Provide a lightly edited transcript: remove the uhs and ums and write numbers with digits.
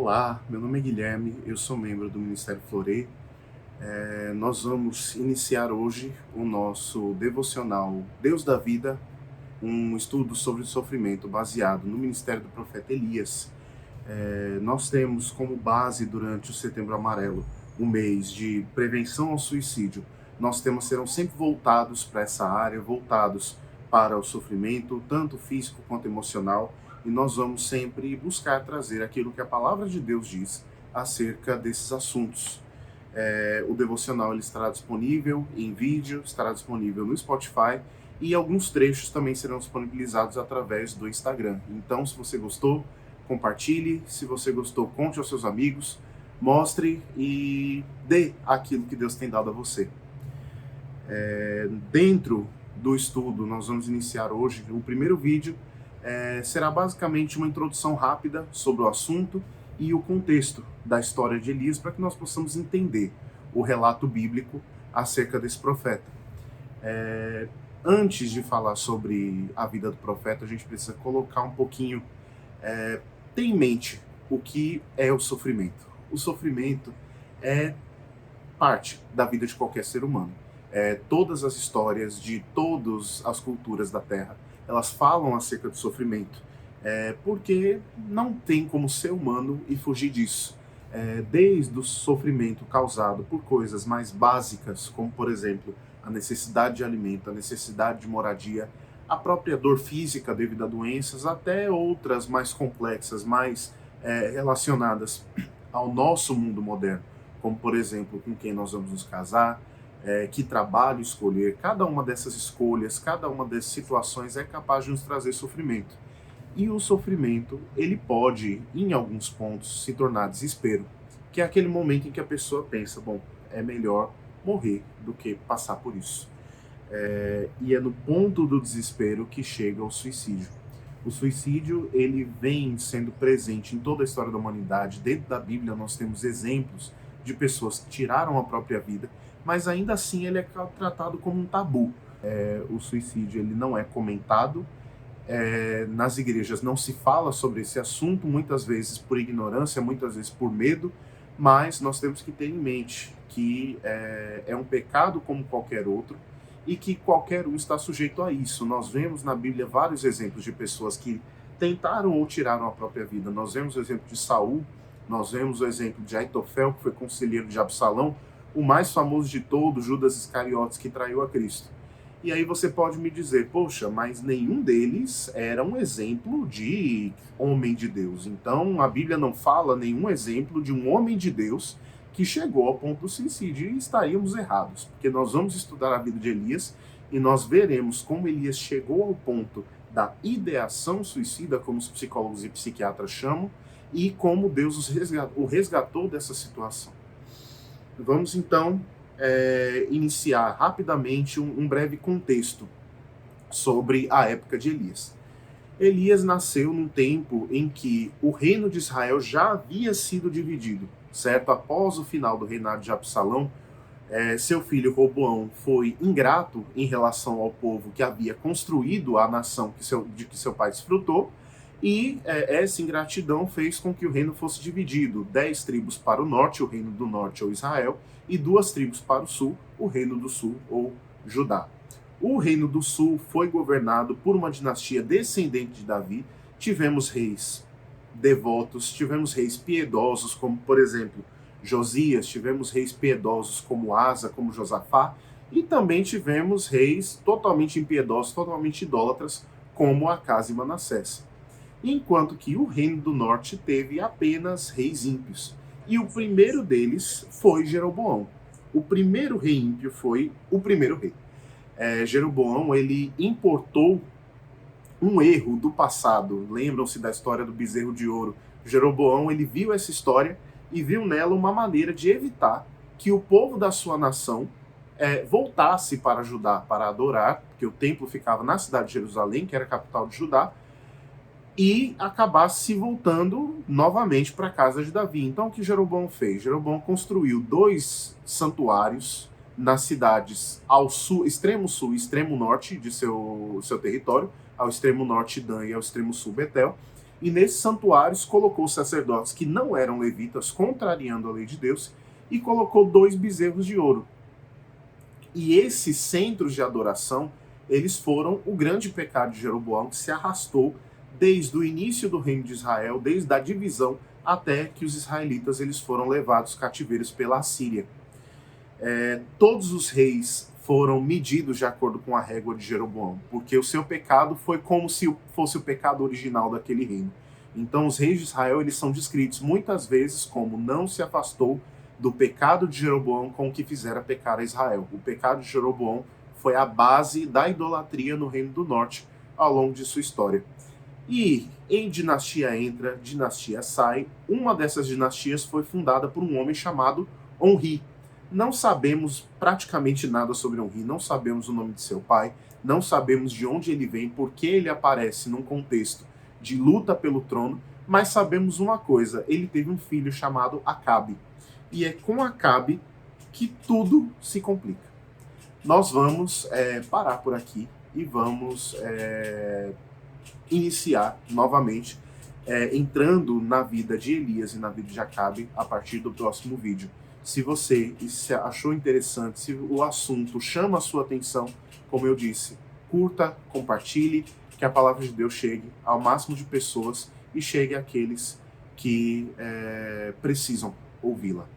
Olá, meu nome é Guilherme, eu sou membro do Ministério Florê. Nós vamos iniciar hoje o nosso devocional Deus da Vida, um estudo sobre o sofrimento baseado no ministério do profeta Elias. Nós temos como base durante o Setembro Amarelo o mês de prevenção ao suicídio. Nossos temas serão sempre voltados para essa área, voltados para o sofrimento, tanto físico quanto emocional, e nós vamos sempre buscar trazer aquilo que a palavra de Deus diz acerca desses assuntos. O devocional ele estará disponível em vídeo, estará disponível no Spotify e alguns trechos também serão disponibilizados através do Instagram. Então, se você gostou, compartilhe. Se você gostou, conte aos seus amigos, mostre e dê aquilo que Deus tem dado a você. Dentro do estudo, nós vamos iniciar hoje o primeiro vídeo. Será basicamente uma introdução rápida sobre o assunto e o contexto da história de Elias, para que nós possamos entender o relato bíblico acerca desse profeta. Antes de falar sobre a vida do profeta, a gente precisa colocar um pouquinho, ter em mente o que é o sofrimento. O sofrimento é parte da vida de qualquer ser humano. Todas as histórias de todas as culturas da Terra, elas falam acerca do sofrimento, porque não tem como ser humano e fugir disso. Desde o sofrimento causado por coisas mais básicas, como, por exemplo, a necessidade de alimento, a necessidade de moradia, a própria dor física devido a doenças, até outras mais complexas, mais relacionadas ao nosso mundo moderno, como, por exemplo, com quem nós vamos nos casar, que trabalho escolher. Cada uma dessas escolhas, cada uma dessas situações é capaz de nos trazer sofrimento. E o sofrimento, ele pode, em alguns pontos, se tornar desespero, que é aquele momento em que a pessoa pensa, bom, é melhor morrer do que passar por isso. E é no ponto do desespero que chega o suicídio. O suicídio, ele vem sendo presente em toda a história da humanidade. Dentro da Bíblia nós temos exemplos de pessoas que tiraram a própria vida, mas ainda assim ele é tratado como um tabu. O suicídio, ele não é comentado, nas igrejas não se fala sobre esse assunto, muitas vezes por ignorância, muitas vezes por medo, mas nós temos que ter em mente que é um pecado como qualquer outro e que qualquer um está sujeito a isso. Nós vemos na Bíblia vários exemplos de pessoas que tentaram ou tiraram a própria vida. Nós vemos o exemplo de Saul, nós vemos o exemplo de Aitofel, que foi conselheiro de Absalão, o mais famoso de todos, Judas Iscariotes, que traiu a Cristo. E aí você pode me dizer, poxa, mas nenhum deles era um exemplo de homem de Deus. Então a Bíblia não fala nenhum exemplo de um homem de Deus que chegou ao ponto do suicídio, e estaríamos errados, porque nós vamos estudar a vida de Elias e nós veremos como Elias chegou ao ponto da ideação suicida, como os psicólogos e psiquiatras chamam, e como Deus o resgatou dessa situação. Vamos então iniciar rapidamente um breve contexto sobre a época de Elias. Elias nasceu num tempo em que o reino de Israel já havia sido dividido, certo? Após o final do reinado de Absalão, seu filho Roboão foi ingrato em relação ao povo que havia construído a nação de que seu pai desfrutou, e essa ingratidão fez com que o reino fosse dividido: 10 tribos para o norte, o reino do norte ou Israel, e 2 tribos para o sul, o reino do sul ou Judá. O reino do sul foi governado por uma dinastia descendente de Davi. Tivemos reis devotos, tivemos reis piedosos, como por exemplo Josias, tivemos reis piedosos como Asa, como Josafá, e também tivemos reis totalmente impiedosos, totalmente idólatras, como Acaz e Manassés. Enquanto que o reino do norte teve apenas reis ímpios. E o primeiro deles foi Jeroboão. O primeiro rei ímpio foi o primeiro rei. Jeroboão, ele importou um erro do passado. Lembram-se da história do bezerro de ouro? Jeroboão, ele viu essa história e viu nela uma maneira de evitar que o povo da sua nação voltasse para Judá para adorar, porque o templo ficava na cidade de Jerusalém, que era a capital de Judá, e acabasse se voltando novamente para a casa de Davi. Então o que Jeroboão fez? Jeroboão construiu 2 santuários nas cidades ao sul, extremo sul e extremo norte de seu território, ao extremo norte Dan e ao extremo sul Betel, E nesses santuários colocou sacerdotes que não eram levitas, contrariando a lei de Deus, e colocou 2 bezerros de ouro. E esses centros de adoração, eles foram o grande pecado de Jeroboão, que se arrastou desde o início do reino de Israel, desde a divisão, até que os israelitas eles foram levados cativeiros pela Assíria. Todos os reis foram medidos de acordo com a régua de Jeroboão, porque o seu pecado foi como se fosse o pecado original daquele reino. Então os reis de Israel eles são descritos muitas vezes como não se afastou do pecado de Jeroboão com o que fizera pecar a Israel. O pecado de Jeroboão foi a base da idolatria no Reino do Norte ao longo de sua história. E em dinastia entra, dinastia sai. Uma dessas dinastias foi fundada por um homem chamado Onri. Não sabemos praticamente nada sobre Onri, não sabemos o nome de seu pai, não sabemos de onde ele vem, por que ele aparece num contexto de luta pelo trono, mas sabemos uma coisa, ele teve um filho chamado Acabe. E é com Acabe que tudo se complica. Nós vamos parar por aqui e vamos iniciar novamente, entrando na vida de Elias e na vida de Acabe a partir do próximo vídeo. Se você achou interessante, se o assunto chama a sua atenção, como eu disse, curta, compartilhe, que a palavra de Deus chegue ao máximo de pessoas e chegue àqueles que precisam ouvi-la.